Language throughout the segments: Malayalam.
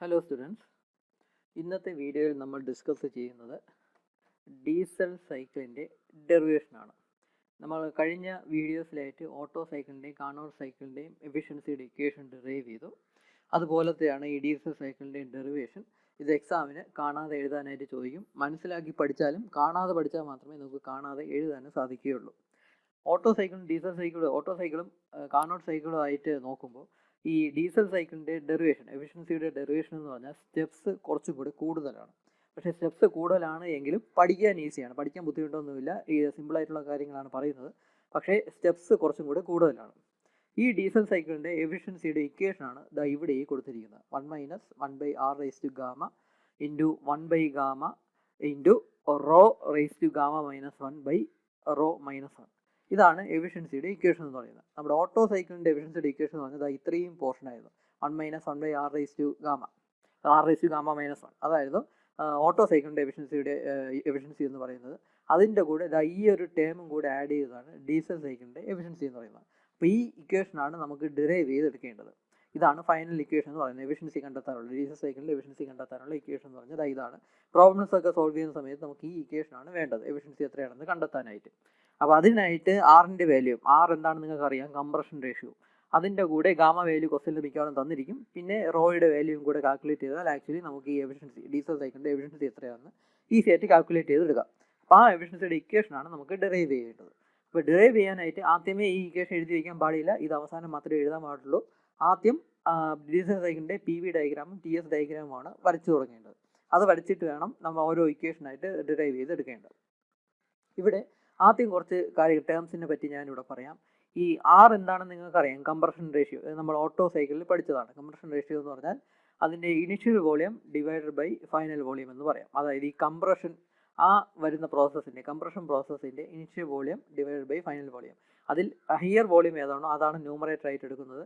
ഹലോ സ്റ്റുഡൻസ്, ഇന്നത്തെ വീഡിയോയിൽ നമ്മൾ ഡിസ്കസ് ചെയ്യുന്നത് ഡീസൽ സൈക്കിളിൻ്റെ ഡെറിവേഷനാണ്. നമ്മൾ കഴിഞ്ഞ വീഡിയോസിലായിട്ട് ഓട്ടോ സൈക്കിളിൻ്റെയും കാർനോട്ട് സൈക്കിളിൻ്റെയും എഫിഷ്യൻസിയുടെ ഇക്വേഷൻ ഡെറൈവ് ചെയ്തു. അതുപോലത്തെയാണ് ഈ ഡീസൽ സൈക്കിളിൻ്റെയും ഡെറിവേഷൻ. ഇത് എക്സാമിന് കാണാതെ എഴുതാനായിട്ട് ചോദിക്കും. മനസ്സിലാക്കി പഠിച്ചാലും കാണാതെ പഠിച്ചാൽ മാത്രമേ നമുക്ക് കാണാതെ എഴുതാനും സാധിക്കുകയുള്ളൂ. ഓട്ടോ സൈക്കിളും കാർനോട്ട് സൈക്കിളും ആയിട്ട് നോക്കുമ്പോൾ ഈ ഡീസൽ സൈക്കിളിൻ്റെ ഡെറിവേഷൻ, എഫിഷ്യൻസിയുടെ ഡെറിവേഷൻ എന്ന് പറഞ്ഞാൽ സ്റ്റെപ്സ് കുറച്ചും കൂടി കൂടുതലാണ്. പക്ഷേ സ്റ്റെപ്സ് കൂടുതലാണ് എങ്കിലും പഠിക്കാൻ ഈസിയാണ്, പഠിക്കാൻ ബുദ്ധിമുട്ടൊന്നുമില്ല. ഈ സിമ്പിളായിട്ടുള്ള കാര്യങ്ങളാണ് പറയുന്നത്. പക്ഷേ സ്റ്റെപ്സ് കുറച്ചും കൂടി കൂടുതലാണ്. ഈ ഡീസൽ സൈക്കിളിൻ്റെ എഫിഷ്യൻസിയുടെ ഇക്വേഷനാണ് ഇവിടെ ഈ കൊടുത്തിരിക്കുന്നത്. 1 - 1/r⁻γ into 1/γ into rho raise to gamma -1/ρ-1. ഇതാണ് എഫിഷ്യൻസിയുടെ ഇക്വേഷൻ എന്ന് പറയുന്നത്. നമ്മുടെ ഓട്ടോ സൈക്കിളിൻ്റെ എഫിഷ്യൻസിയുടെ ഇക്വേഷൻ എന്ന് പറഞ്ഞാൽ ഇത്രയും പോർഷൻ ആയിരുന്നു. 1 - 1/r⁻γ-1 അതായിരുന്നു ഓട്ടോ സൈക്കിളിൻ്റെ എഫിഷ്യൻസി എന്ന് പറയുന്നത്. അതിൻ്റെ കൂടെ ഈ ഒരു ടേമും കൂടെ ആഡ് ചെയ്തതാണ് ഡീസൽ സൈക്കിളിൻ്റെ എഫിഷ്യൻസി എന്ന് പറയുന്നത്. അപ്പോൾ ഈ ഇക്വേഷനാണ് നമുക്ക് ഡിറൈവ് ചെയ്തെടുക്കേണ്ടത്. ഇതാണ് ഫൈനൽ ഇക്വേഷൻ എന്ന് പറയുന്നത്. എഫിഷ്യൻസി കണ്ടെത്താനുള്ള, ഡീസൽ സൈക്കിളിൻ്റെ എഫിഷ്യൻസി കണ്ടെത്താനുള്ള ഇക്വേഷൻ എന്ന് പറഞ്ഞാൽ ഇതാണ്. പ്രോബ്ലംസ് ഒക്കെ സോൾവ് ചെയ്യുന്ന സമയത്ത് നമുക്ക് ഈ ഇക്വേഷനാണ് വേണ്ടത്, എഫിഷ്യൻസി എത്രയാണെന്ന് കണ്ടെത്താനായിട്ട്. അപ്പോൾ അതിനായിട്ട് ആറിൻ്റെ വാല്യൂ, ആർ എന്താണെന്ന് നിങ്ങൾക്ക് അറിയാം, കംപ്രഷൻ റേഷ്യോ. അതിൻ്റെ കൂടെ ഗാമ വാല്യൂ ക്വസ്റ്റ്യനിൽ മിക്കവാറും തന്നിരിക്കും. പിന്നെ റോയുടെ വാല്യൂയും കൂടെ കാൽക്കുലേറ്റ് ചെയ്താൽ ആക്ച്വലി നമുക്ക് ഈ എഫിഷ്യൻസി, ഡീസൽ സൈക്കിളിൻ്റെ എഫിഷ്യൻസി എത്രയാണെന്ന് ഈസി ആയിട്ട് കാൽക്കുലേറ്റ് ചെയ്തെടുക്കാം. അപ്പോൾ ആ എഫിഷ്യൻസിയുടെ ഇക്വേഷനാണ് നമുക്ക് ഡിറൈവ് ചെയ്യേണ്ടത്. അപ്പോൾ ഡിറൈവ് ചെയ്യാനായിട്ട് ആദ്യമേ ഈ ഇക്വേഷൻ എഴുതി വയ്ക്കാൻ പാടില്ല, ഇത് അവസാനം മാത്രമേ എഴുതാൻ പാടുള്ളൂ. ആദ്യം ഡീസൽ സൈക്കിളിൻ്റെ PV ഡയഗ്രാമും TS ഡയഗ്രാമുമാണ് വരച്ചു തുടങ്ങേണ്ടത്. അത് വരച്ചിട്ട് വേണം നമ്മൾ ഓരോ ഇക്വേഷനായിട്ട് ഡിറൈവ് ചെയ്തെടുക്കേണ്ടത്. ഇവിടെ ആദ്യം കുറച്ച് ടേംസിനെ പറ്റി ഞാനിവിടെ പറയാം. ഈ ആർ എന്താണെന്ന് നിങ്ങൾക്കറിയാം, കംപ്രഷൻ റേഷ്യോ. നമ്മൾ ഓട്ടോ സൈക്കിളിൽ പഠിച്ചതാണ്. കംപ്രഷൻ റേഷ്യോ എന്ന് പറഞ്ഞാൽ അതിൻ്റെ initial volume divided by final volume എന്ന് പറയാം. അതായത് ഈ കംപ്രഷൻ വരുന്ന പ്രോസസ്സിൻ്റെ, കംപ്രഷൻ പ്രോസസ്സിൻ്റെ initial volume divided by final volume. അതിൽ ഹയർ വോളിയം ഏതാണോ അതാണ് ന്യൂമറേറ്റർ ആയിട്ട് എടുക്കുന്നത്,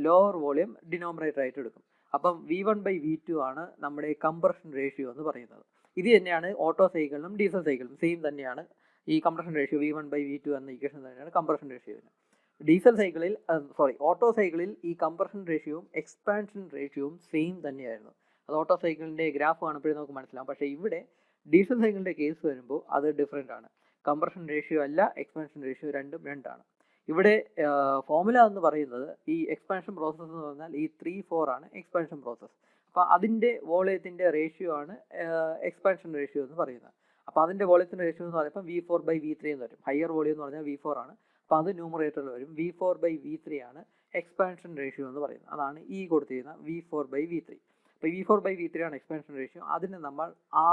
ലോവർ വോളിയം ഡിനോമിനേറ്റർ ആയിട്ട് എടുക്കും. അപ്പം V1/V2 ആണ് നമ്മുടെ കംപ്രഷൻ റേഷ്യോ എന്ന് പറയുന്നത്. ഇത് തന്നെയാണ് ഓട്ടോ സൈക്കിളിലും ഡീസൽ സൈക്കിളിലും സെയിം തന്നെയാണ്. ഈ കംപ്രഷൻ റേഷ്യോ V1/V2 എന്ന ഇക്വേഷൻ തന്നെയാണ് കംപ്രഷൻ റേഷ്യോന്. ഓട്ടോ സൈക്കിളിൽ ഈ കംപ്രഷൻ റേഷ്യോയും എക്സ്പാൻഷൻ റേഷ്യോയും സെയിം തന്നെയായിരുന്നു. അത് ഓട്ടോ സൈക്കിളിൻ്റെ ഗ്രാഫ് കാണുമ്പോഴേ നമുക്ക് മനസ്സിലാവും. പക്ഷേ ഇവിടെ ഡീസൽ സൈക്കിളിൻ്റെ കേസ് വരുമ്പോൾ അത് ഡിഫറെൻ്റ് ആണ്. കംപ്രഷൻ റേഷ്യോ അല്ല, എക്സ്പാൻഷൻ റേഷ്യോ രണ്ടാണ്. ഇവിടെ ഫോർമുല എന്ന് പറയുന്നത്, ഈ എക്സ്പാൻഷൻ പ്രോസസ്സ് എന്ന് പറഞ്ഞാൽ ഈ 3/4 ആണ് എക്സ്പാൻഷൻ പ്രോസസ്സ്. അപ്പോൾ അതിൻ്റെ വോളിയത്തിൻ്റെ റേഷ്യോ ആണ് എക്സ്പാൻഷൻ റേഷ്യോ എന്ന് പറയുന്നത്. അപ്പോൾ അതിൻ്റെ വോളിയത്തിൻ്റെ റേഷ്യോ എന്ന് പറയുമ്പോൾ V4/V3 എന്ന് വരും. ഹയർ വോളിയം എന്ന് പറഞ്ഞാൽ V4 ആണ്. അപ്പോൾ അത് ന്യൂമറേറ്ററിൽ വരും. V4/V3 ആണ് എക്സ്പാൻഷൻ റേഷ്യോ എന്ന് പറയുന്നത്. അതാണ് ഈ കൊടുത്തിരിക്കുന്ന V4/V3. അപ്പോൾ V4/V3 ആണ് എക്സ്പാൻഷൻ റേഷ്യോ. അതിന് നമ്മൾ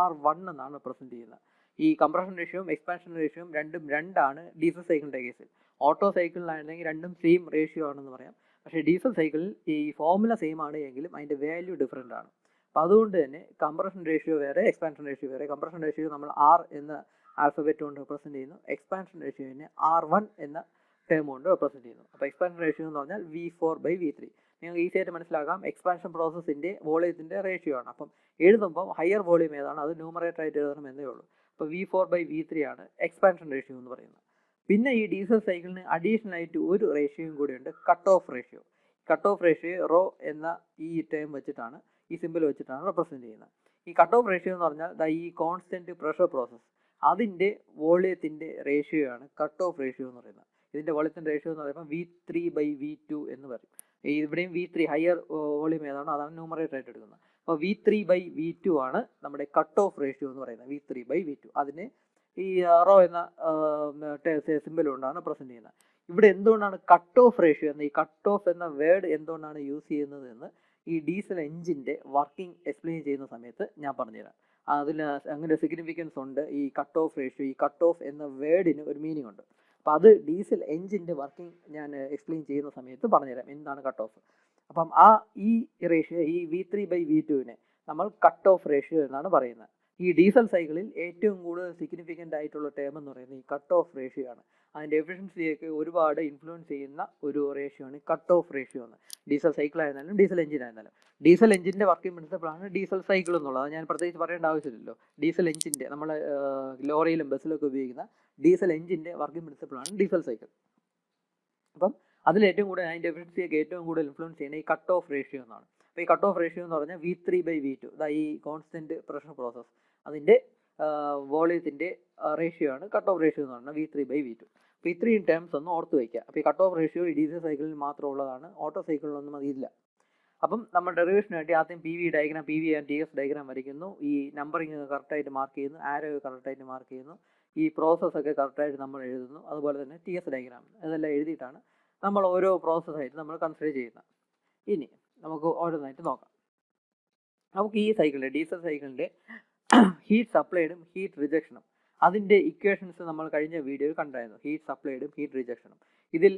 R1 എന്നാണ് റെപ്രസെൻറ്റ് ചെയ്യുന്നത്. ഈ കംപ്രഷൻ റേഷ്യോയും എക്സ്പാൻഷൻ റേഷ്യോയും രണ്ടാണ് ഡീസൽ സൈക്കിളിൻ്റെ കേസിൽ. ഓട്ടോ സൈക്കിളിലാണെങ്കിൽ രണ്ടും സെയിം റേഷ്യോ ആണെന്ന് പറയാം. പക്ഷേ ഡീസൽ സൈക്കിളിൽ ഈ ഫോർമുല സെയിം ആണ് എങ്കിലും അതിൻ്റെ വാല്യൂ ഡിഫറെൻ്റ് ആണ്. അപ്പോൾ അതുകൊണ്ട് തന്നെ കംപ്രഷൻ റേഷ്യോ വേറെ, എക്സ്പാൻഷൻ റേഷ്യോ വേറെ. കംപ്രഷൻ റേഷ്യോ നമ്മൾ R എന്ന ആൽഫബറ്റ് കൊണ്ട് റെപ്രസെൻറ്റ് ചെയ്യുന്നു. എക്സ്പാൻഷൻ റേഷ്യോനെ R1 എന്ന ടേം കൊണ്ട് റെപ്രസെൻറ്റ് ചെയ്യുന്നു. അപ്പോൾ എക്സ്പാൻഷൻ റേഷ്യോ എന്ന് പറഞ്ഞാൽ V4/V3. നിങ്ങൾക്ക് ഈസി ആയിട്ട് മനസ്സിലാക്കാം, എക്സ്പാൻഷൻ പ്രോസസ്സിൻ്റെ വോളിയത്തിൻ്റെ റേഷ്യോ ആണ്. അപ്പം എഴുതുമ്പോൾ ഹയർ വോളിയം ഏതാണ് അത് ന്യൂമറേറ്റർ ആയിട്ട് എഴുതണം എന്നേ ഉള്ളൂ. അപ്പോൾ V4/V3 ആണ് എക്സ്പാൻഷൻ റേഷ്യോ എന്ന് പറയുന്നത്. പിന്നെ ഈ ഡീസൽ സൈക്കിളിന് അഡീഷണൽ ആയിട്ട് ഒരു റേഷ്യോയും കൂടിയുണ്ട്, cut off ratio. Cut off ratio rho എന്ന ഈ ടേം വെച്ചിട്ടാണ്, ഈ സിമ്പിൾ വെച്ചിട്ടാണ് റെപ്രസെൻറ്റ് ചെയ്യുന്നത്. ഈ കട്ട് ഓഫ് റേഷ്യോ എന്ന് പറഞ്ഞാൽ ഈ കോൺസ്റ്റൻറ്റ് പ്രഷർ പ്രോസസ്സ് അതിൻ്റെ വോളിയത്തിൻ്റെ റേഷ്യോ ആണ് കട്ട് ഓഫ് റേഷ്യോ എന്ന് പറയുന്നത്. ഇതിൻ്റെ വോളിയത്തിൻ്റെ റേഷ്യോ എന്ന് പറയുമ്പോൾ V3/V2 എന്ന് പറയും. ഇവിടെയും V3 ഹയർ വോളിയം ഏതാണോ അതാണ് ന്യൂമറേറ്റർ ആയിട്ട് എടുക്കുന്നത്. അപ്പോൾ V3/V2 ആണ് നമ്മുടെ കട്ട് ഓഫ് റേഷ്യോ എന്ന് പറയുന്നത്. V3/V2 അതിന് ഈ റോ എന്ന സിമ്പിൾ കൊണ്ടാണ് പ്രസൻറ്റ് ചെയ്യുന്നത്. ഇവിടെ എന്തുകൊണ്ടാണ് കട്ട് ഓഫ് റേഷ്യോ എന്ന ഈ കട്ട് ഓഫ് എന്ന വേർഡ് എന്തുകൊണ്ടാണ് യൂസ് ചെയ്യുന്നത് എന്ന് ഈ ഡീസൽ എഞ്ചിൻ്റെ വർക്കിംഗ് എക്സ്പ്ലെയിൻ ചെയ്യുന്ന സമയത്ത് ഞാൻ പറഞ്ഞുതരാം. അതിന് അങ്ങനെ സിഗ്നിഫിക്കൻസ് ഉണ്ട്. ഈ കട്ട് ഓഫ് റേഷ്യോ, ഈ കട്ട് ഓഫ് എന്ന വേർഡിന് ഒരു മീനിങ് ഉണ്ട്. അപ്പോൾ അത് ഡീസൽ എഞ്ചിൻ്റെ വർക്കിംഗ് ഞാൻ എക്സ്പ്ലെയിൻ ചെയ്യുന്ന സമയത്ത് പറഞ്ഞുതരാം എന്താണ് കട്ട് ഓഫ്. അപ്പം ഈ റേഷ്യോ, ഈ V3/V2 നമ്മൾ കട്ട് ഓഫ് റേഷ്യോ എന്നാണ് പറയുന്നത്. ഈ ഡീസൽ സൈക്കിളിൽ ഏറ്റവും കൂടുതൽ സിഗ്നിഫിക്കൻ്റ് ആയിട്ടുള്ള ടേം എന്ന് പറയുന്നത് ഈ കട്ട് ഓഫ് റേഷ്യോ ആണ്. അതിൻ്റെ എഫിഷ്യൻസിയൊക്കെ ഒരുപാട് ഇൻഫ്ലുവൻസ് ചെയ്യുന്ന ഒരു റേഷ്യോ ആണ് കട്ട് ഓഫ് റേഷ്യോ എന്ന്. ഡീസൽ സൈക്കിൾ ആയിരുന്നാലും ഡീസൽ എഞ്ചിൻ ആയിരുന്നാലും. ഡീസൽ എഞ്ചിൻ്റെ വർക്കിംഗ് പ്രിൻസിപ്പിളാണ് ഡീസൽ സൈക്കിൾ എന്നുള്ളത്. അത് ഞാൻ പ്രത്യേകിച്ച് പറയേണ്ട ആവശ്യമില്ലല്ലോ. ഡീസൽ എഞ്ചിൻ്റെ, നമ്മൾ ലോറിയിലും ബസ്സിലൊക്കെ ഉപയോഗിക്കുന്ന ഡീസൽ എഞ്ചിൻ്റെ വർക്കിംഗ് പ്രിൻസിപ്പിളാണ് ഡീസൽ സൈക്കിൾ. അപ്പം അതിൽ ഏറ്റവും കൂടുതൽ അതിൻ്റെ എഫിഷ്യൻസിയൊക്കെ ഏറ്റവും കൂടുതൽ ഇൻഫ്ലുവൻസ് ചെയ്യുന്ന ഈ കട്ട് ഓഫ് റേഷ്യോ എന്നാണ്. അപ്പോൾ ഈ കട്ട് ഓഫ് റേഷ്യോ എന്ന് പറഞ്ഞാൽ V3/V2, ഈ കോൺസ്റ്റൻറ്റ് പ്രഷർ പ്രോസസ്സ് അതിൻ്റെ വോളിയത്തിൻ്റെ റേഷ്യോ ആണ് കട്ട് ഓഫ് റേഷ്യോ എന്ന് പറഞ്ഞാൽ V3/V2. അപ്പോൾ ഇത്രയും ടേംസ് ഒന്ന് ഓർത്ത് വയ്ക്കുക. അപ്പോൾ ഈ കട്ട് ഓഫ് റേഷ്യോ ഈ ഡീസൽ സൈക്കിളിൽ മാത്രമുള്ളതാണ്, ഓട്ടോ സൈക്കിളിലൊന്നും അതില്ല. അപ്പം നമ്മൾ ഡെറിവേഷന് വേണ്ടി ആദ്യം PV diagram, PV and TS diagram വരയ്ക്കുന്നു. ഈ നമ്പറിങ് കറക്റ്റായിട്ട് മാർക്ക് ചെയ്യുന്നു, ആരോ കറക്റ്റായിട്ട് മാർക്ക് ചെയ്യുന്നു, ഈ പ്രോസസ്സൊക്കെ കറക്റ്റായിട്ട് നമ്മൾ എഴുതുന്നു. അതുപോലെ തന്നെ TS ഡയഗ്രാം ഇതെല്ലാം എഴുതിയിട്ടാണ് നമ്മൾ ഓരോ പ്രോസസ്സായിട്ട് നമ്മൾ കൺസിഡർ ചെയ്യുന്നത്. ഇനി നമുക്ക് ഓരോന്നായിട്ട് നോക്കാം. നമുക്ക് ഈ സൈക്കിളിൻ്റെ ഡീസൽ സൈക്കിളിൻ്റെ ഹീറ്റ് സപ്ലൈഡും ഹീറ്റ് റിജക്ഷനും അതിൻ്റെ ഇക്വേഷൻസ് നമ്മൾ കഴിഞ്ഞ വീഡിയോയിൽ കണ്ടായിരുന്നു. ഹീറ്റ് സപ്ലൈഡും ഹീറ്റ് റിജക്ഷനും ഇതിൽ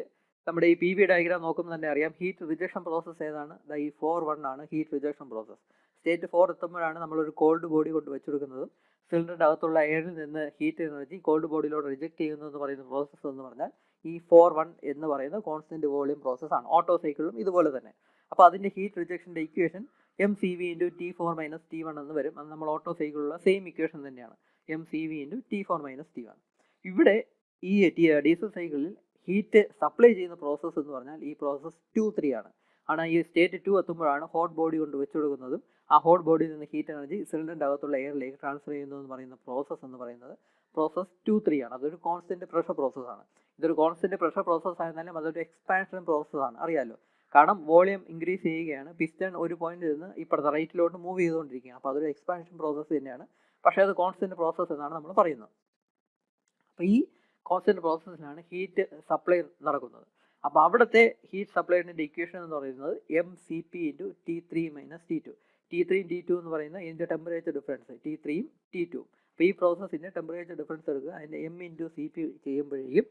നമ്മുടെ ഈ PV ഡയഗ്രാം നോക്കുമ്പോൾ തന്നെ അറിയാം ഹീറ്റ് റിജക്ഷൻ പ്രോസസ്സ് ഏതാണ്. ഈ 4-1 ആണ് ഹീറ്റ് റിജക്ഷൻ പ്രോസസ്സ്. സ്റ്റേറ്റ് 4 എത്തുമ്പോഴാണ് നമ്മളൊരു കോൾഡ് ബോഡി കൊണ്ട് വെച്ചെടുക്കുന്നതും സിലിണ്ടറിൻ്റെ അകത്തുള്ള എയറിൽ നിന്ന് ഹീറ്റ് എനർജി കോൾഡ് ബോഡിയിലോട്ട് റിജക്ട് ചെയ്യുന്നതെന്ന് പറയുന്ന പ്രോസസ്സ് എന്ന് പറഞ്ഞാൽ ഈ 4-1 എന്ന് പറയുന്ന കോൺസ്റ്റൻറ്റ് വോളിയം പ്രോസസ്സാണ്. ഓട്ടോ സൈക്കിളിലും ഇതുപോലെ തന്നെ. അപ്പോൾ അതിൻ്റെ heat റിജക്ഷൻ്റെ equation mCV × T4 - T1 എന്ന് വരും. അത് നമ്മൾ ഓട്ടോ സൈക്കിളിലുള്ള സെയിം ഇക്വേഷൻ തന്നെയാണ്, mCV × T4 - T1. ഇവിടെ ഈ ഡീസൽ സൈക്കിളിൽ ഹീറ്റ് സപ്ലൈ ചെയ്യുന്ന പ്രോസസ്സ് എന്ന് പറഞ്ഞാൽ ഈ പ്രോസസ്സ് 2-3 ആണ്. ഈ സ്റ്റേറ്റ് 2 എത്തുമ്പോഴാണ് ഹോട്ട് ബോഡി കൊണ്ട് വെച്ച് കൊടുക്കുന്നതും ആ ഹോട്ട് ബോഡിയിൽ നിന്ന് ഹീറ്റ് എനർജി സിലിണ്ടറിൻ്റെ അകത്തുള്ള എയറിലേക്ക് ട്രാൻസ്ഫർ ചെയ്യുന്നതെന്ന് പറയുന്ന പ്രോസസ്സ് എന്ന് പറയുന്നത് പ്രോസസ്സ് 2-3 ആണ്. അതൊരു കോൺസ്റ്റൻറ്റ് പ്രഷർ പ്രോസസ്സാണ്. ഇതൊരു കോൺസ്റ്റൻറ്റ് പ്രഷർ പ്രോസസ്സ് ആയിരുന്നാലും അതൊരു എക്സ്പാൻഷൻ പ്രോസസ്സാണ്, അറിയാമല്ലോ. കാരണം വോളിയം ഇൻക്രീസ് ചെയ്യുകയാണ്, പിസ്റ്റൺ ഒരു പോയിന്റിൽ നിന്ന് ഇപ്പോഴത്തെ റൈറ്റിലോട്ട് മൂവ് ചെയ്തുകൊണ്ടിരിക്കുകയാണ്. അപ്പോൾ അതൊരു എക്സ്പാൻഷൻ പ്രോസസ്സ് തന്നെയാണ്, പക്ഷേ അത് കോൺസ്റ്റൻറ്റ് പ്രോസസ്സ് എന്നാണ് നമ്മൾ പറയുന്നത്. അപ്പോൾ ഈ കോൺസ്റ്റൻറ്റ് പ്രോസസ്സിലാണ് ഹീറ്റ് സപ്ലൈ നടക്കുന്നത്. അപ്പോൾ അവിടുത്തെ ഹീറ്റ് സപ്ലൈഡിൻ്റെ ഇക്വേഷൻ എന്ന് പറയുന്നത് mCp × T3 - T2. T3 T2 എന്ന് പറയുന്നത് ഇതിൻ്റെ ടെമ്പറേച്ചർ ഡിഫറൻസ്, T3 T2. അപ്പോൾ ഈ പ്രോസസ്സിൻ്റെ ടെമ്പറേച്ചർ ഡിഫറൻസ് എടുക്കുക, അതിൻ്റെ m × Cp ചെയ്യുമ്പോഴേക്കും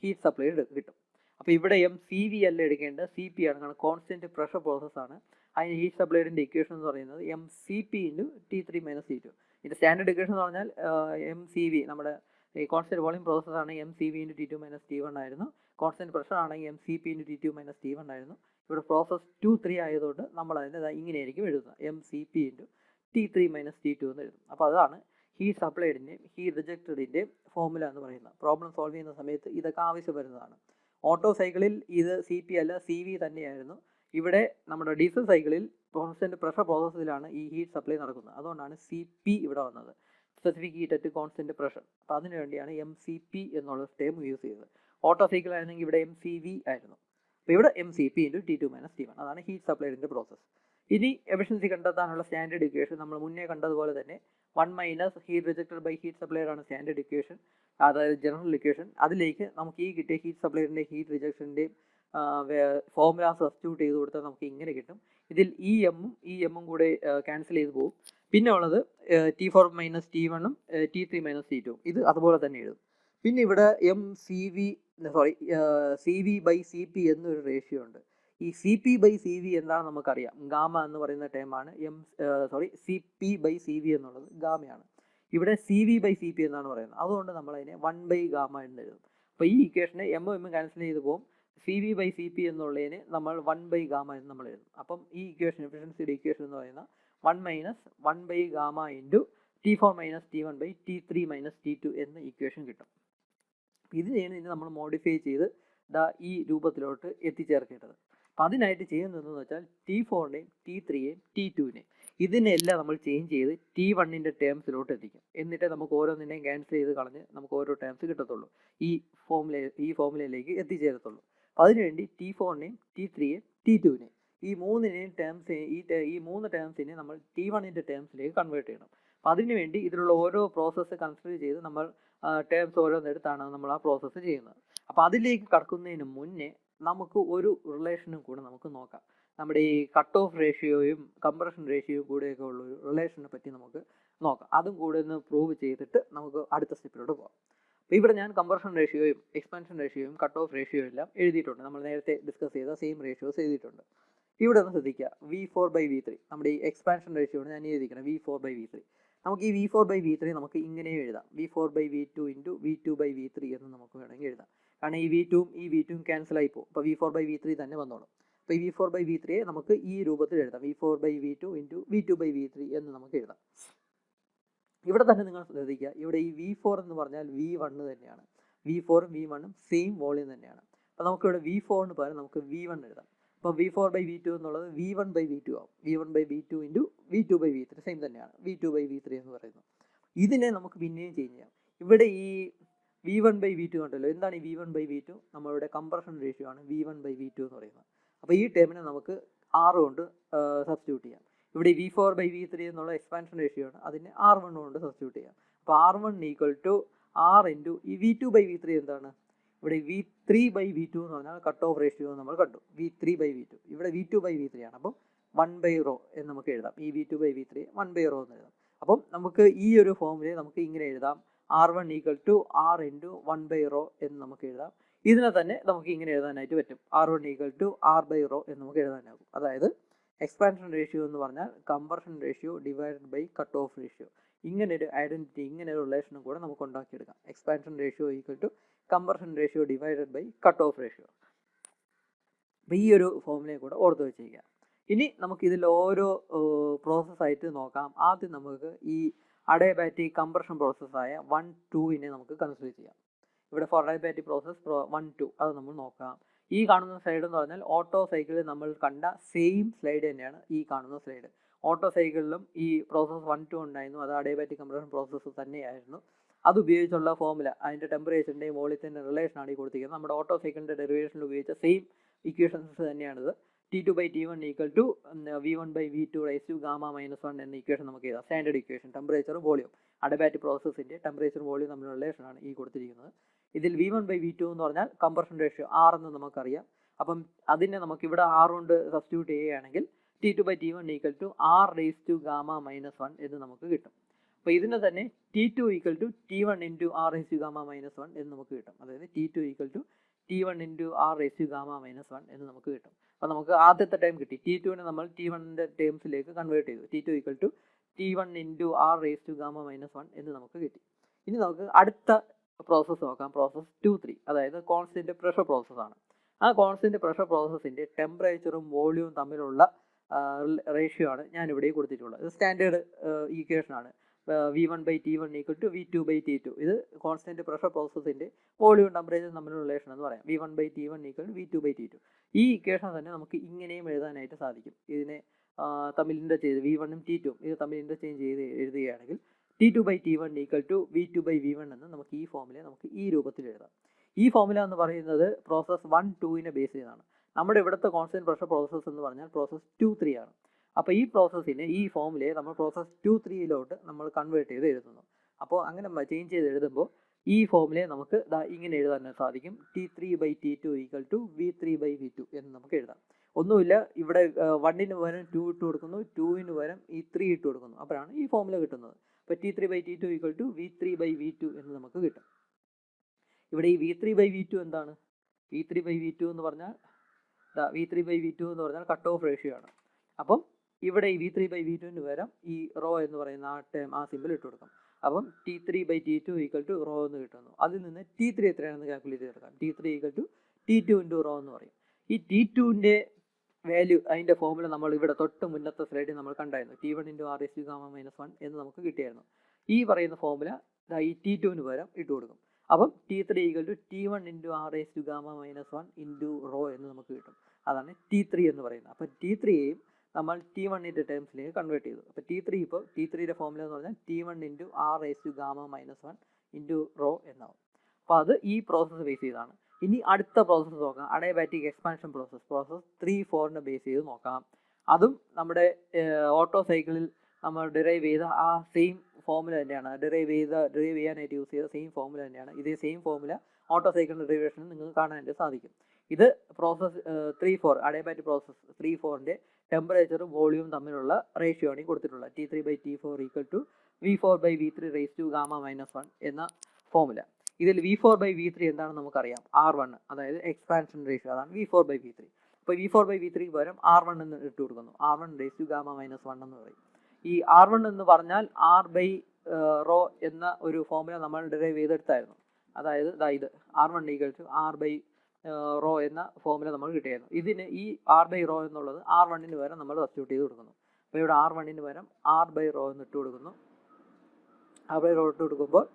ഹീറ്റ് സപ്ലൈ കിട്ടും. അപ്പോൾ ഇവിടെ mCV അല്ല എടുക്കേണ്ടത്, CP ആണ്, കാരണം കോൺസ്റ്റൻറ്റ് പ്രഷർ പ്രോസസ്സാണ്. അതിന് ഹീറ്റ് സപ്ലൈഡിൻ്റെ ഇക്വേഷൻ എന്ന് പറയുന്നത് mCp × T3 - T2. ഇതിൻ്റെ സ്റ്റാൻഡേർഡ് ഇക്വേഷൻ എന്ന് പറഞ്ഞാൽ mCV നമ്മുടെ ഈ കോൺസ്റ്റൻറ്റ് വോളിയം പ്രോസസ്സാണ് mCV × T2 - T1 ആയിരുന്നു. കോൺസ്റ്റൻറ്റ് പ്രഷർ ആണെങ്കിൽ mCp × T2 - T1 ആയിരുന്നു. ഇവിടെ പ്രോസസ്സ് 2-3 ആയതുകൊണ്ട് നമ്മൾ അതിൻ്റെ ഇങ്ങനെയായിരിക്കും എഴുതുന്നത്, mCp × T3 - T2 എന്ന് എഴുതും. അപ്പോൾ അതാണ് ഹീറ്റ് സപ്ലൈഡിൻ്റെയും ഹീറ്റ് റിജക്റ്റഡിൻ്റെയും ഫോർമുല എന്ന് പറയുന്നത്. പ്രോബ്ലം സോൾവ് ചെയ്യുന്ന സമയത്ത് ഇതൊക്കെ ആവശ്യം വരുന്നതാണ്. ഓട്ടോ സൈക്കിളിൽ ഇത് CP അല്ല CV തന്നെയായിരുന്നു. ഇവിടെ നമ്മുടെ ഡീസൽ സൈക്കിളിൽ കോൺസ്റ്റൻറ്റ് പ്രഷർ പ്രോസസ്സിലാണ് ഈ ഹീറ്റ് സപ്ലൈ നടക്കുന്നത്. അതുകൊണ്ടാണ് CP ഇവിടെ വന്നത്, specific heat at constant pressure. അപ്പോൾ അതിനു വേണ്ടിയാണ് mCp എന്നുള്ള ടേം യൂസ് ചെയ്തത്. ഓട്ടോ സൈക്കിൾ ആയിരുന്നെങ്കിൽ ഇവിടെ mCV ആയിരുന്നു. അപ്പോൾ ഇവിടെ mCp × T2 - T1 അതാണ് ഹീറ്റ് സപ്ലൈഡിൻ്റെ പ്രോസസ്സ്. ഇനി എഫിഷ്യൻസി കണ്ടെത്താനുള്ള സ്റ്റാൻഡേർഡ് ഇക്വേഷൻ നമ്മൾ മുന്നേ കണ്ടതുപോലെ തന്നെ 1 - heat rejected by heat supplied ആണ് സ്റ്റാൻഡേർഡ് ഇക്വേഷൻ, അതായത് ജനറൽ ഇക്വേഷൻ. അതിലേക്ക് നമുക്ക് ഈ കിട്ടിയ ഹീറ്റ് സപ്ലൈഡിൻ്റെ ഹീറ്റ് റിജക്ഷൻ്റെയും ഫോർമുല സബ്സ്റ്റിറ്റ്യൂട്ട് ചെയ്ത് കൊടുത്താൽ നമുക്ക് ഇങ്ങനെ കിട്ടും. ഇതിൽ ഈ എമ്മും കൂടെ ക്യാൻസൽ ചെയ്ത് പോകും. പിന്നെ ഉള്ളത് T4 - T1 T3 - T2 ഇത് അതുപോലെ തന്നെ എഴുതും. പിന്നെ ഇവിടെ CV/CP എന്നൊരു റേഷ്യോ ഉണ്ട്. ഈ CP/CV എന്താണെന്ന് നമുക്കറിയാം, ഗാമ എന്ന് പറയുന്ന ടേമാണ്. CP/CV എന്നുള്ളത് ഗാമയാണ്. ഇവിടെ CV/CP എന്നാണ് പറയുന്നത്, അതുകൊണ്ട് നമ്മളതിനെ 1/γ എന്ന് എഴുതും. അപ്പോൾ ഈ ഇക്വേഷനെ m ക്യാൻസൽ ചെയ്ത് പോകും. CV/CP എന്നുള്ളതിന് നമ്മൾ 1/γ എന്ന് നമ്മൾ എഴുതും. അപ്പം ഈ ഇക്വേഷൻ എഫിഷ്യൻസിയുടെ ഇക്വേഷൻ എന്ന് പറയുന്ന 1 - 1/γ × T4 - T1 T3 - T2 എന്ന ഇക്വേഷൻ കിട്ടും. ഇതിനെയാണ് ഇനി നമ്മൾ മോഡിഫൈ ചെയ്ത് ഈ രൂപത്തിലോട്ട് എത്തിച്ചേർക്കേണ്ടത്. അപ്പം അതിനായിട്ട് ചെയ്യുന്നതെന്ന് വെച്ചാൽ T4നെയും T3യെയും T2നെയും ഇതിനെല്ലാം നമ്മൾ ചേഞ്ച് ചെയ്ത് T1ൻ്റെ ടേംസിലോട്ട് എത്തിക്കും. എന്നിട്ട് നമുക്ക് ഓരോന്നിനെയും ക്യാൻസൽ ചെയ്ത് കളഞ്ഞ് നമുക്ക് ഓരോ ടേംസ് കിട്ടത്തുള്ളൂ, ഈ ഫോർമുലയിലേക്ക് എത്തിച്ചേരത്തുള്ളൂ. അപ്പോൾ അതിനുവേണ്ടി T4നെയും T3യെയും T2നെയും ഈ മൂന്നിനെയും ഈ മൂന്ന് ടേംസിനെ നമ്മൾ T1ൻ്റെ ടേംസിലേക്ക് കൺവേർട്ട് ചെയ്യണം. അപ്പോൾ അതിനുവേണ്ടി ഇതിലുള്ള ഓരോ പ്രോസസ്സ് കൺസിഡർ ചെയ്ത് നമ്മൾ ടേംസ് ഓരോന്നെടുത്താണ് നമ്മൾ ആ പ്രോസസ്സ് ചെയ്യുന്നത്. അപ്പോൾ അതിലേക്ക് കടക്കുന്നതിന് മുന്നേ നമുക്ക് ഒരു റിലേഷനും കൂടെ നമുക്ക് നോക്കാം. നമ്മുടെ ഈ കട്ട് ഓഫ് റേഷ്യോയും കംപ്രഷൻ റേഷ്യോയും കൂടെയൊക്കെ ഉള്ള ഒരു റിലേഷനെ പറ്റി നമുക്ക് നോക്കാം. അതും കൂടെ ഒന്ന് പ്രൂവ് ചെയ്തിട്ട് നമുക്ക് അടുത്ത സ്റ്റെപ്പിലോട്ട് പോകാം. അപ്പോൾ ഇവിടെ ഞാൻ കംപ്രഷൻ റേഷ്യോയും എക്സ്പാൻഷൻ റേഷ്യോയും കട്ട് ഓഫ് റേഷ്യോയും എല്ലാം എഴുതിയിട്ടുണ്ട്. നമ്മൾ നേരത്തെ ഡിസ്കസ് ചെയ്ത സെയിം റേഷ്യോസ് എഴുതിയിട്ടുണ്ട്. ഇവിടെ ഒന്ന് ശ്രദ്ധിക്കുക, V4/V3 നമ്മുടെ ഈ എക്സ്പാൻഷൻ റേഷ്യോ ആണ് ഞാൻ എഴുതിയിരിക്കുന്നത്, V4/V3. നമുക്ക് ഈ V4/V3 നമുക്ക് ഇങ്ങനെ എഴുതാം, V4/V2 × V2/V3 എന്ന് നമുക്ക് വേണമെങ്കിൽ എഴുതാം. കാരണം ഈ V2 ക്യാൻസൽ ആയി പോകും. അപ്പോൾ V4/V3 തന്നെ വന്നോളും. അപ്പോൾ ഈ V4/V3യെ നമുക്ക് ഈ രൂപത്തിൽ എഴുതാം, V4/V2 × V2/V3 എന്ന് നമുക്ക് എഴുതാം. ഇവിടെ തന്നെ നിങ്ങൾ ശ്രദ്ധിക്കുക, ഇവിടെ ഈ V4 എന്ന് പറഞ്ഞാൽ V1 തന്നെയാണ്. V4ഉം V1ഉം സെയിം വോളിയം തന്നെയാണ്. അപ്പോൾ നമുക്കിവിടെ V4 പകരം നമുക്ക് V1 എഴുതാം. അപ്പോൾ V4/V2 എന്നുള്ളത് V1/V2 ആവും. V1/V2 ഇൻറ്റു V2/V3 സെയിം തന്നെയാണ് V2/V3 എന്ന് പറയുന്നത്. ഇതിനെ നമുക്ക് പിന്നെയും ചേഞ്ച് ചെയ്യാം. ഇവിടെ ഈ V1/V2 ഉണ്ടല്ലോ, എന്താണ് ഈ V1/V2? നമ്മളുടെ കംപ്രഷൻ റേഷ്യോ ആണ് V1/V2 എന്ന് പറയുന്നത്. അപ്പോൾ ഈ ടേമിനെ നമുക്ക് R കൊണ്ട് സബ്സ്റ്റിറ്റ്യൂട്ട് ചെയ്യാം. ഇവിടെ V4/V3 എന്നുള്ള എക്സ്പാൻഷൻ റേഷ്യോ ആണ്, അതിനെ R1 കൊണ്ട് സബ്സ്റ്റിറ്റ്യൂട്ട് ചെയ്യാം. അപ്പോൾ R1 equal to R into ഈ V2/V3 എന്താണ്? ഇവിടെ V3/V2 എന്ന് പറഞ്ഞാൽ കട്ട് ഓഫ് റേഷ്യോ നമ്മൾ കണ്ടു. V3/V2 ഇവിടെ V2/V3 ആണ്. അപ്പം 1/ρ എന്ന് നമുക്ക് എഴുതാം. ഈ V2/V3 1/ρ എന്ന് എഴുതാം. അപ്പം നമുക്ക് ഈ ഒരു ഫോമിലെ നമുക്ക് ഇങ്ങനെ എഴുതാം, R1 equal to R into 1/ρ എന്ന് നമുക്ക് എഴുതാം. ഇതിനെ തന്നെ നമുക്ക് ഇങ്ങനെ എഴുതാനായിട്ട് പറ്റും, R1 ഈക്വൽ ടു R/ρ എന്ന് നമുക്ക് എഴുതാനാകും. അതായത് എക്സ്പാൻഷൻ റേഷ്യോ എന്ന് പറഞ്ഞാൽ compression ratio divided by cut off ratio. ഇങ്ങനെ ഒരു ഐഡന്റിറ്റി, ഇങ്ങനെ ഒരു റിലേഷനും കൂടെ നമുക്ക് ഉണ്ടാക്കിയെടുക്കാം. Expansion ratio equal to compression ratio divided by cut off ratio. അപ്പോൾ ഈ ഒരു ഫോമിനെ കൂടെ ഓർത്ത് വെച്ചിരിക്കുക. ഇനി നമുക്ക് ഇതിൽ ഓരോ പ്രോസസ്സായിട്ട് നോക്കാം. ആദ്യം നമുക്ക് ഈ അഡയബാറ്റിക് കംപ്രഷൻ പ്രോസസ്സായ 1-2 നമുക്ക് കൺസിഡർ ചെയ്യാം. ഇവിടെ ഫോർ അഡയബാറ്റിക് പ്രോസസ് 1-2 അത് നമ്മൾ നോക്കാം. ഈ കാണുന്ന സ്ലൈഡ് എന്ന് പറഞ്ഞാൽ ഓട്ടോ സൈക്കിളിൽ നമ്മൾ കണ്ട സെയിം സ്ലൈഡ് തന്നെയാണ് ഈ കാണുന്ന സ്ലൈഡ്. ഓട്ടോ സൈക്കിളിലും ഈ പ്രോസസ് 1-2 ഉണ്ടായിരുന്നു, അത് അഡയബാറ്റിക് കംപ്രഷൻ പ്രോസസ്സ് തന്നെയായിരുന്നു. അത് ഉപയോഗിച്ചുള്ള ഫോമുല, അതിൻ്റെ ടെമ്പറേച്ചറിൻ്റെയും വോളിയത്തിൻ്റെ റിലേഷനാണ് ഈ കൊടുത്തിരിക്കുന്നത്. നമ്മുടെ ഓട്ടോ സൈക്കിളിൻ്റെ ഡെറിവേഷനിൽ ഉപയോഗിച്ച സെയിം ഇക്വേഷൻസ് തന്നെയാണിത്. T2/T1 equal to V1/V2 raise to gamma -1 എന്ന ഇക്വേഷൻ നമുക്ക് എഴുതാം. സ്റ്റാൻഡേർഡ് ഇക്വേഷൻ, ടെമ്പറേച്ചറും വോളിയം, അഡയബാറ്റിക് പ്രോസസ്സിൻ്റെ ടെമ്പറേച്ചറും വോളിയം തമ്മിലുള്ള റിലേഷനാണ് ഈ കൊടുത്തിരിക്കുന്നത്. ഇതിൽ V1/V2 എന്ന് പറഞ്ഞാൽ കംപ്രഷൻ റേഷ്യോ R എന്ന് നമുക്കറിയാം. അപ്പം അതിനെ നമുക്ക് ഇവിടെ R കൊണ്ട് സബ്സ്റ്റിറ്റ്യൂട്ട് ചെയ്യുകയാണെങ്കിൽ T2/T1 equal to R raise to gamma -1 എന്ന് നമുക്ക് കിട്ടും. അപ്പോൾ ഇതിനെ തന്നെ T2 equal to T1 into R raise to gamma -1 എന്ന് നമുക്ക് കിട്ടും. അതായത് T2 equal to T1 into R raise to gamma -1 എന്ന് നമുക്ക് കിട്ടും. അപ്പോൾ നമുക്ക് ആദ്യത്തെ ടൈം കിട്ടി. T2നെ നമ്മൾ T1ൻ്റെ ടേംസിലേക്ക് കൺവേർട്ട് ചെയ്തു. T2 equal to T1 into R raise to gamma -1 എന്ന് നമുക്ക് കിട്ടി. ഇനി നമുക്ക് അടുത്ത പ്രോസസ്സ് നോക്കാം, പ്രോസസ് 2-3. അതായത് കോൺസ്റ്റന്റ് പ്രഷർ പ്രോസസ്സാണ്. ആ കോൺസ്റ്റന്റ് പ്രഷർ പ്രോസസ്സിൻ്റെ ടെമ്പറേച്ചറും വോളിയവും തമ്മിലുള്ള റേഷ്യോ ആണ് ഞാനിവിടെ കൊടുത്തിട്ടുള്ളത്. ഇത് standard ഈക്വേഷനാണ്. V1/T1 equal to V2/T2. ഇത് കോൺസ്റ്റന്റ് പ്രഷർ പ്രോസസ്സിൻ്റെ വോളിയവും ടെമ്പറേച്ചറും തമ്മിലുള്ള റിലേഷൻ എന്ന് പറയാം. V1/T1 equal to V2/T2. ഈ ഇക്വേഷൻ തന്നെ നമുക്ക് ഇങ്ങനെയും എഴുതാനായിട്ട് സാധിക്കും. ഇതിനെ തമ്മിൽ ഇൻ്റർചേഞ്ച്, V1ഉം T2ഉം ഇത് തമ്മിൽ ഇൻ്റർചേഞ്ച് ചെയ്ത് എഴുതുകയാണെങ്കിൽ T2/T1 ഈക്വൽ ടു V2/V1 എന്ന് നമുക്ക് ഈ ഫോമിലെ നമുക്ക് ഈ രൂപത്തിൽ എഴുതാം. ഈ ഫോമുല എന്ന് പറയുന്നത് പ്രോസസ് 1-2നെ ബേസ് ചെയ്താണ്. നമ്മുടെ ഇവിടുത്തെ കോൺസ്റ്റന്റ് പ്രഷർ പ്രോസസ്സ് എന്ന് പറഞ്ഞാൽ പ്രോസസ് 2-3 ആണ്. അപ്പോൾ ഈ പ്രോസസ്സിനെ, ഈ ഫോമുലയെ നമ്മൾ പ്രോസസ് 2-3 നമ്മൾ കൺവേർട്ട് ചെയ്ത് എഴുതുന്നു. അപ്പോൾ അങ്ങനെ ചേഞ്ച് ചെയ്ത് എഴുതുമ്പോൾ ഈ ഫോമുലയെ നമുക്ക് ഇങ്ങനെ എഴുതാൻ സാധിക്കും. T3/T2 ഈക്വൽ ടു V3/V2 എന്ന് നമുക്ക് എഴുതാം. ഒന്നുമില്ല, ഇവിടെ 1ന് പകരം 2 ഇട്ട് കൊടുക്കുന്നു, 2ന് പകരം ഈ 3 ഇട്ട് കൊടുക്കുന്നു. അപ്പോഴാണ് ഈ ഫോമുല കിട്ടുന്നത്. അപ്പോൾ T3/T2 ഈക്വൽ ടു V3/V2 എന്ന് നമുക്ക് കിട്ടും. ഇവിടെ ഈ V3/V2 എന്താണ്? V3/V2 എന്ന് പറഞ്ഞാൽ കട്ട് ഓഫ് റേഷ്യോ ആണ്. അപ്പം ഇവിടെ ഈ V3/V2ന് പകരം ഈ റോ എന്ന് പറയുന്ന ആ സിമ്പിൾ ഇട്ട് കൊടുക്കാം. അപ്പം T3/T2 ഈക്വൽ ടു റോ എന്ന് കിട്ടുന്നു. അതിൽ നിന്ന് T3 എത്രയാണെന്ന് കാൽക്കുലേറ്റ് ചെയ്തെടുക്കാം. T3 equal to T2 into rho എന്ന് പറയും. ഈ T2ൻ്റെ വാല്യൂ, അതിൻ്റെ ഫോമുല നമ്മൾ ഇവിടെ തൊട്ട് മുന്നത്തെ സ്ലൈഡിൽ നമ്മൾ കണ്ടായിരുന്നു. T1 into R raise to gamma -1 എന്ന് നമുക്ക് കിട്ടിയായിരുന്നു. ഈ പറയുന്ന ഫോമുല ഈ T2ന് പകരം ഇട്ട് കൊടുക്കും. അപ്പം T3 equal to T1 into R raise to gamma -1 into rho എന്ന് നമുക്ക് കിട്ടും. അതാണ് T3 എന്ന് പറയുന്നത്. അപ്പം T3യെയും നമ്മൾ T1ൻ്റെ ടേംസിലേക്ക് കൺവേർട്ട് ചെയ്തു. അപ്പോൾ T3യുടെ ഫോമുല എന്ന് പറഞ്ഞാൽ T1 into R raise to gamma -1 into rho എന്നാവും. അപ്പോൾ അത് ഈ പ്രോസസ്സ് ബേസ് ചെയ്താണ്. ഇനി അടുത്ത പ്രോസസ്സ് നോക്കാം, അഡയബാറ്റിക് എക്സ്പാൻഷൻ പ്രോസസ്സ്. പ്രോസസ്സ് 3-4നെ ബേസ് ചെയ്ത് നോക്കാം. അതും നമ്മുടെ ഓട്ടോ സൈക്കിളിൽ നമ്മൾ ഡിറൈവ് ചെയ്ത ആ സെയിം ഫോമുല തന്നെയാണ്. ഡിറൈവ് ചെയ്യാനായിട്ട് യൂസ് ചെയ്ത സെയിം ഫോമുല തന്നെയാണ്. ഇതേ സെയിം ഫോമുല ഓട്ടോ സൈക്കിളിൻ്റെ ഡെറിവേഷനിൽ നിങ്ങൾക്ക് കാണാനായിട്ട് സാധിക്കും. ഇത് പ്രോസസ്സ് 3-4, അഡയബാറ്റിക് പ്രോസസ്സ് 3-4ൻ്റെ ടെമ്പറേച്ചറും വോളിയവും തമ്മിലുള്ള റേഷ്യോ ആണ് ഈ കൊടുത്തിട്ടുള്ളത്. T3/T4 equal to V4/V3 raise to gamma -1 എന്ന ഫോമുല. ഇതിൽ V4/V3 എന്താണെന്ന് നമുക്കറിയാം, R1, അതായത് എക്സ്പാൻഷൻ റേഷ്യോ, അതാണ് V4/V3. അപ്പോൾ V4/V3 പകരം R1 എന്ന് ഇട്ട് കൊടുക്കുന്നു. R1 റൈസ് ടു ഗാമ -1 എന്ന് പറയും. ഈ R1 എന്ന് പറഞ്ഞാൽ R/റോ എന്ന ഒരു ഫോമുല നമ്മൾ ഡിറൈവ് ചെയ്തെടുത്തായിരുന്നു. അതായത് ഇത് R1 ഈക്വൽ ടു R/റോ എന്ന ഫോമുല നമ്മൾ കിട്ടിയായിരുന്നു. ഇതിന് ഈ R/റോ എന്നുള്ളത് R1ന് പകരം നമ്മൾ സബ്സ്റ്റിറ്റ്യൂട്ട് ചെയ്ത് കൊടുക്കുന്നു. അപ്പോൾ ഇവിടെ R1ന് പകരം R/റോ എന്ന് ഇട്ട് കൊടുക്കുന്നു. R/റോ ഇട്ട് കൊടുക്കുമ്പോൾ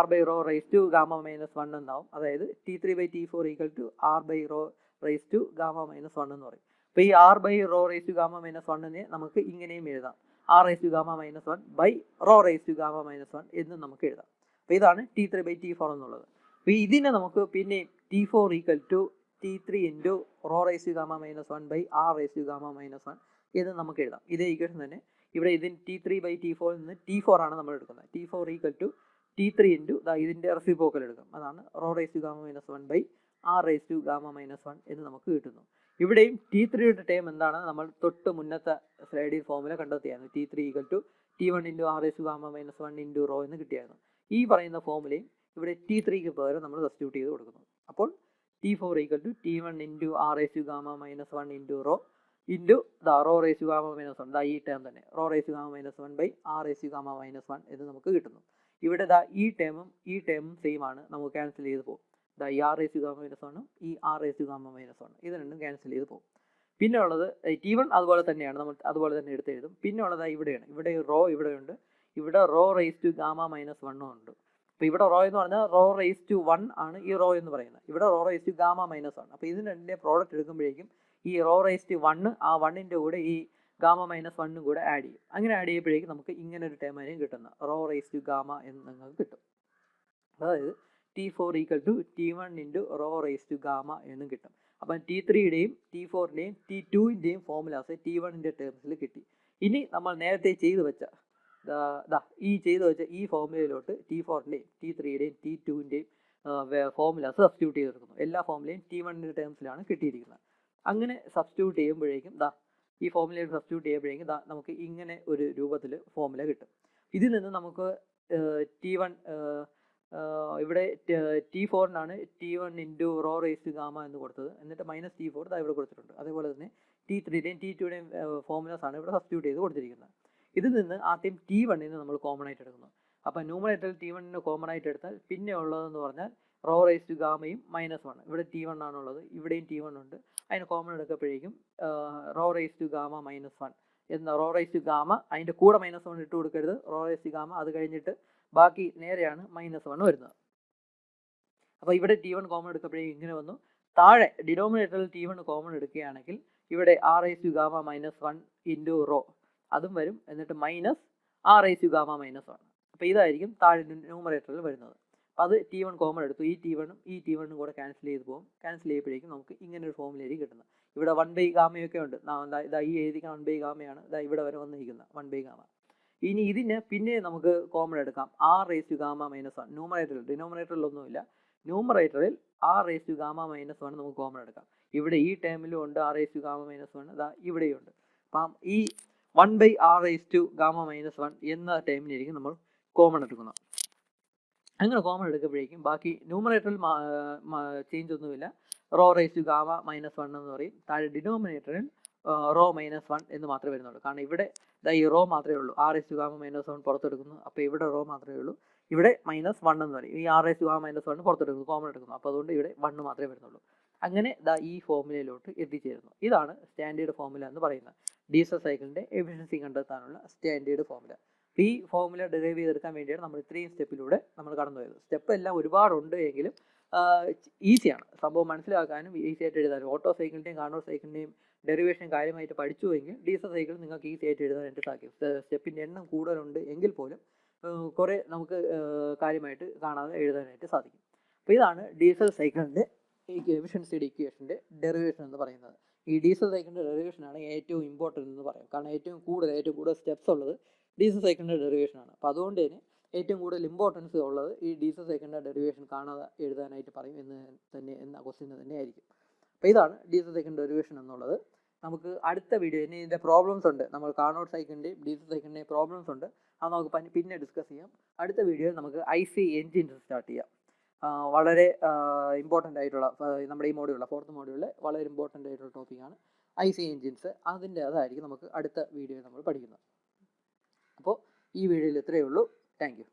R/റോ റൈസ് ടു ഗാമ -1 എന്നാവും. അതായത് T3/T4 ഈക്വൽ ടു R/റോ റേസ് ടു ഗാമ മൈനസ് 1 എന്ന് പറയും. അപ്പോൾ ഈ R by rho raise to gamma minus 1 നമുക്ക് ഇങ്ങനെയും എഴുതാം. R raise to gamma minus 1 by rho raise to gamma minus 1 എന്ന് നമുക്ക് എഴുതാം. അപ്പോൾ ഇതാണ് T3/T4 എന്നുള്ളത്. അപ്പോൾ ഇതിനെ നമുക്ക് പിന്നെ T4 equal to T3 into rho raise to gamma minus 1 by R raise to gamma minus 1 എന്ന് നമുക്ക് എഴുതാം. ഇതേ ഈക്വേഷൻ തന്നെ ഇവിടെ ഇതിന് T3/T4 നിന്ന് T4 ആണ് നമ്മൾ എടുക്കുന്നത്. T4 equal to T3 into ഇതിൻ്റെ റെസിപ്രോക്കൽ എടുക്കും. അതാണ് rho raise to gamma minus 1 by R raise to gamma minus 1 എന്ന് നമുക്ക് കിട്ടുന്നു. ഇവിടെയും T3യുടെ ടേം എന്താണ് നമ്മൾ തൊട്ട് മുന്നത്തെ സ്ലൈഡിൽ ഫോമുല കണ്ടെത്തിയായിരുന്നു. T3 equal to T1 into R raise to gamma minus 1 into rho എന്ന് കിട്ടിയായിരുന്നു. ഈ പറയുന്ന ഫോമുലയും ഇവിടെ T3ക്ക് പകരം നമ്മൾ സബ്സ്റ്റിറ്റ്യൂട്ട് ചെയ്ത് കൊടുക്കുന്നു. അപ്പോൾ T4 equal to T1 into R raise to gamma minus 1 into rho into rho raise to gamma minus 1 ഈ ടേം തന്നെ rho raise to gamma minus 1 by R raise to gamma minus 1 എന്ന് നമുക്ക് കിട്ടുന്നു. ഇവിടെ ഈ ടേമും സെയിം ആണ്, നമുക്ക് ക്യാൻസൽ ചെയ്ത് പോകും. ഈ R raise to gamma minus 1 ഈ R raise to gamma minus 1 ഇത് രണ്ടും ക്യാൻസൽ ചെയ്ത് പോകും. പിന്നെ ഉള്ളത് T1 അതുപോലെ തന്നെയാണ്, നമ്മൾ അതുപോലെ തന്നെ എടുത്ത് എഴുതും. പിന്നെ ഉള്ളത് ഇവിടെയാണ്, ഇവിടെ റോ ഇവിടെയുണ്ട്, ഇവിടെ rho raise to gamma minus 1 ഉണ്ട്. അപ്പോൾ ഇവിടെ റോ എന്ന് പറഞ്ഞാൽ റോ റേസ് ടു 1 ആണ് ഈ റോ എന്ന് പറയുന്നത്, ഇവിടെ rho raise to gamma minus 1. അപ്പോൾ ഇതിന് രണ്ടിൻ്റെ പ്രോഡക്റ്റ് എടുക്കുമ്പോഴേക്കും ഈ റോ റേസ് ടു 1 ആ 1ൻ്റെ കൂടെ ഈ ഗാമ മൈനസ് 1 കൂടെ ആഡ് ചെയ്യും. അങ്ങനെ ആഡ് ചെയ്യുമ്പോഴേക്കും നമുക്ക് ഇങ്ങനെ ഒരു ടേം ആയിരിക്കും കിട്ടുന്നത്, റോ റേസ് ടു ഗാമ എന്ന് നിങ്ങൾക്ക് കിട്ടും. അതായത് T4 equal to T1 into rho raise to gamma എന്നും കിട്ടും. അപ്പം T3യുടെയും T4ൻ്റെയും T2ൻ്റെയും ഫോമുലാസ് T1ൻ്റെ ടേംസിൽ കിട്ടി. ഇനി നമ്മൾ നേരത്തെ ചെയ്തു വെച്ച ഈ ഫോമുലയിലോട്ട് T4ൻ്റെയും T3യുടെയും T2ൻ്റെയും ഫോമുലാസ് സബ്സ്റ്റിറ്റ്യൂട്ട് ചെയ്തെടുക്കുന്നു. എല്ലാ ഫോമുലയും T1ൻ്റെ ടേംസിലാണ് കിട്ടിയിരിക്കുന്നത്. അങ്ങനെ സബ്സ്റ്റിറ്റ്യൂട്ട് ചെയ്യുമ്പോഴേക്കും ഈ ഫോമുലയിൽ സബ്സ്റ്റിറ്റ്യൂട്ട് ചെയ്യുമ്പോഴേക്കും നമുക്ക് ഇങ്ങനെ ഒരു രൂപത്തിൽ ഫോമുല കിട്ടും. ഇതിൽ നിന്ന് നമുക്ക് T1 ഇവിടെ T4നാണ് T1 into rho raise to gamma എന്ന് കൊടുത്തത്, എന്നിട്ട് മൈനസ് T4 ഇവിടെ കൊടുത്തിട്ടുണ്ട്. അതേപോലെ തന്നെ T3യുടെയും T2യുടെയും ഫോമുലാസ് ആണ് ഇവിടെ സബ്സ്റ്റിറ്റ്യൂട്ട് ചെയ്ത് കൊടുത്തിരിക്കുന്നത്. ഇതിൽ നിന്ന് ആദ്യം T1ന് നമ്മൾ കോമൺ ആയിട്ട് എടുക്കുന്നു. അപ്പോൾ ന്യൂമറേറ്ററിൽ T1ന് കോമൺ ആയിട്ട് എടുത്താൽ പിന്നെ ഉള്ളതെന്ന് പറഞ്ഞാൽ റോ റേസ് ടു ഗാമയും -1. ഇവിടെ T1 ആണുള്ളത്, ഇവിടെയും T1 ഉണ്ട്. അതിന് കോമൺ എടുക്കപ്പോഴേക്കും റോ റേസ് ടു ഗാമ -1 എന്ന റോ റേസ് ടു ഗാമ അതിൻ്റെ കൂടെ -1 ഇട്ട് കൊടുക്കരുത്. റോ റേസ് ടു ഗാമ അത് കഴിഞ്ഞിട്ട് ബാക്കി നേരെയാണ് -1 വരുന്നത്. അപ്പോൾ ഇവിടെ T1 കോമൺ എടുക്കപ്പോഴേക്കും ഇങ്ങനെ വന്നു. താഴെ ഡിനോമിനേറ്ററിൽ T1 കോമൺ എടുക്കുകയാണെങ്കിൽ ഇവിടെ R raise to gamma -1 into rho അതും വരും, എന്നിട്ട് minus R raise to gamma -1. അപ്പോൾ ഇതായിരിക്കും താഴെ ന്യൂമറേറ്ററിൽ വരുന്നത്. അപ്പോൾ അത് T1 കോമൺ എടുത്തു. ഈ T1 കൂടെ ക്യാൻസൽ ചെയ്ത് പോകും. ക്യാൻസൽ ചെയ്യുമ്പോഴേക്കും നമുക്ക് ഇങ്ങനെ ഒരു ഫോമിലായിരിക്കും കിട്ടുന്നത്. ഇവിടെ 1 ഗാമയൊക്കെ ഉണ്ട്. ഈ എഴുതിക്കാൻ 1 ഗാമയാണ് ഇവിടെ വരെ വന്നിരിക്കുന്നത് 1 ഗാമ. ഇനി ഇതിന് പിന്നെ നമുക്ക് കോമൺ എടുക്കാം ആർ റേസ് ടു ഗാമ -1 ന്യൂമറേറ്ററിൽ. ഡിനോമിനേറ്ററിലൊന്നുമില്ല, ന്യൂമറേറ്ററിൽ ആർ റേസ് ടു ഗാമ -1 നമുക്ക് കോമൺ എടുക്കാം. ഇവിടെ ഈ ടേമിലും ഉണ്ട് ആർ റേസ് ടു ഗാമ -1, ഇവിടെയും ഉണ്ട്. അപ്പം ഈ 1 ആർ റേസ് ടു ഗാമ -1 എന്ന ടേമിനായിരിക്കും നമ്മൾ കോമൺ എടുക്കുന്നത്. അങ്ങനെ കോമൺ എടുക്കുമ്പോഴേക്കും ബാക്കി ന്യൂമറേറ്ററിൽ ചേഞ്ച് ഒന്നുമില്ല, റോ റേസ് ടു ഗാമ -1 എന്ന് പറയും. താഴെ ഡിനോമിനേറ്ററിൽ റോ -1 എന്ന് മാത്രമേ വരുന്നുള്ളൂ. കാരണം ഇവിടെ ഈ റോ മാത്രമേ ഉള്ളൂ, ആർ റേസ് ടു ഗാമ -1 പുറത്തെടുക്കുന്നു. അപ്പോൾ ഇവിടെ റോ മാത്രമേ ഉള്ളൂ, ഇവിടെ -1 എന്ന് പറയും. ഈ ആർ റേസ് ടു ഗാമ -1 പുറത്തെടുക്കുന്നു, കോമൺ എടുക്കുന്നു. അപ്പോൾ അതുകൊണ്ട് ഇവിടെ 1 മാത്രമേ വരുന്നുള്ളൂ. അങ്ങനെ ഈ ഫോമുലയിലോട്ട് എത്തിച്ചേരുന്നു. ഇതാണ് സ്റ്റാൻഡേർഡ് ഫോമുല എന്ന് പറയുന്നത്, ഡീസൽ സൈക്കിളിൻ്റെ എഫിഷ്യൻസി കണ്ടെത്താനുള്ള സ്റ്റാൻഡേർഡ് ഫോമുല. ഈ ഫോമുല ഡെറൈവ് ചെയ്തെടുക്കാൻ വേണ്ടിയാണ് നമ്മൾ ഇത്രയും സ്റ്റെപ്പിലൂടെ നമ്മൾ കടന്നു പോയത്. സ്റ്റെപ്പ് എല്ലാം ഒരുപാടുണ്ട് എങ്കിലും ഈസിയാണ് സംഭവം, മനസ്സിലാക്കാനും ഈസി ആയിട്ട് എഴുതാനും. ഓട്ടോ സൈക്കിളിൻ്റെയും കാർണോട്ട് സൈക്കിളിൻ്റെയും ഡെറിവേഷൻ കാര്യമായിട്ട് പഠിച്ചുവെങ്കിൽ ഡീസൽ സൈക്കിൾ നിങ്ങൾക്ക് ഈസി ആയിട്ട് എഴുതാനായിട്ട് സാധിക്കും. സ്റ്റെപ്പിൻ്റെ എണ്ണം കൂടുതലുണ്ട് എങ്കിൽ പോലും കുറേ നമുക്ക് കാര്യമായിട്ട് കാണാതെ എഴുതാനായിട്ട് സാധിക്കും. അപ്പോൾ ഇതാണ് ഡീസൽ സൈക്കിളിൻ്റെ എഫിഷ്യൻസിയുടെ ഇക്വേഷൻ്റെ ഡെറിവേഷൻ എന്ന് പറയുന്നത്. ഈ ഡീസൽ സൈക്കിളിൻ്റെ ഡെറിവേഷനാണ് ഏറ്റവും ഇമ്പോർട്ടൻ്റ് എന്ന് പറയാം. കാരണം ഏറ്റവും കൂടുതൽ സ്റ്റെപ്സ് ഉള്ളത് ഡീസൽ സൈക്കിളിൻ്റെ ഡെറിവേഷനാണ്. അപ്പോൾ അതുകൊണ്ട് തന്നെ ഏറ്റവും കൂടുതൽ ഇമ്പോർട്ടൻസ് ഉള്ളത് ഈ ഡീസൽ സൈക്കിളിൻ്റെ ഡെറിവേഷൻ കാണാതെ എഴുതാനായിട്ട് പറയും എന്ന ക്വസ്റ്റ്യൻ തന്നെ ആയിരിക്കും. അപ്പോൾ ഇതാണ് ഡീസൽ സൈക്കിളിൻ്റെ ഡെറിവേഷൻ എന്നുള്ളത്. നമുക്ക് അടുത്ത വീഡിയോ ഇനി ഇതിൻ്റെ പ്രോബ്ലംസ് ഉണ്ട്, നമ്മൾ കാർണോട്ട് സൈക്കിളിൻ്റെയും ഡീസൽ സൈക്കിളിൻ്റെയും പ്രോബ്ലംസ് ഉണ്ട്, അത് നമുക്ക് പിന്നെ ഡിസ്കസ് ചെയ്യാം. അടുത്ത വീഡിയോയിൽ നമുക്ക് IC എൻജിൻസ് സ്റ്റാർട്ട് ചെയ്യാം. വളരെ ഇമ്പോർട്ടൻ്റ് ആയിട്ടുള്ള നമ്മുടെ ഈ മോഡ്യൂളിലെ 4th മോഡ്യൂളിൽ വളരെ ഇമ്പോർട്ടൻ്റ് ആയിട്ടുള്ള ടോപ്പിക്കാണ് IC എൻജിൻസ്. അതായിരിക്കും നമുക്ക് അടുത്ത വീഡിയോയിൽ നമ്മൾ പഠിക്കുന്നത്. അപ്പോൾ ഈ വീഡിയോയിൽ ഇത്രയേ ഉള്ളൂ. Thank you.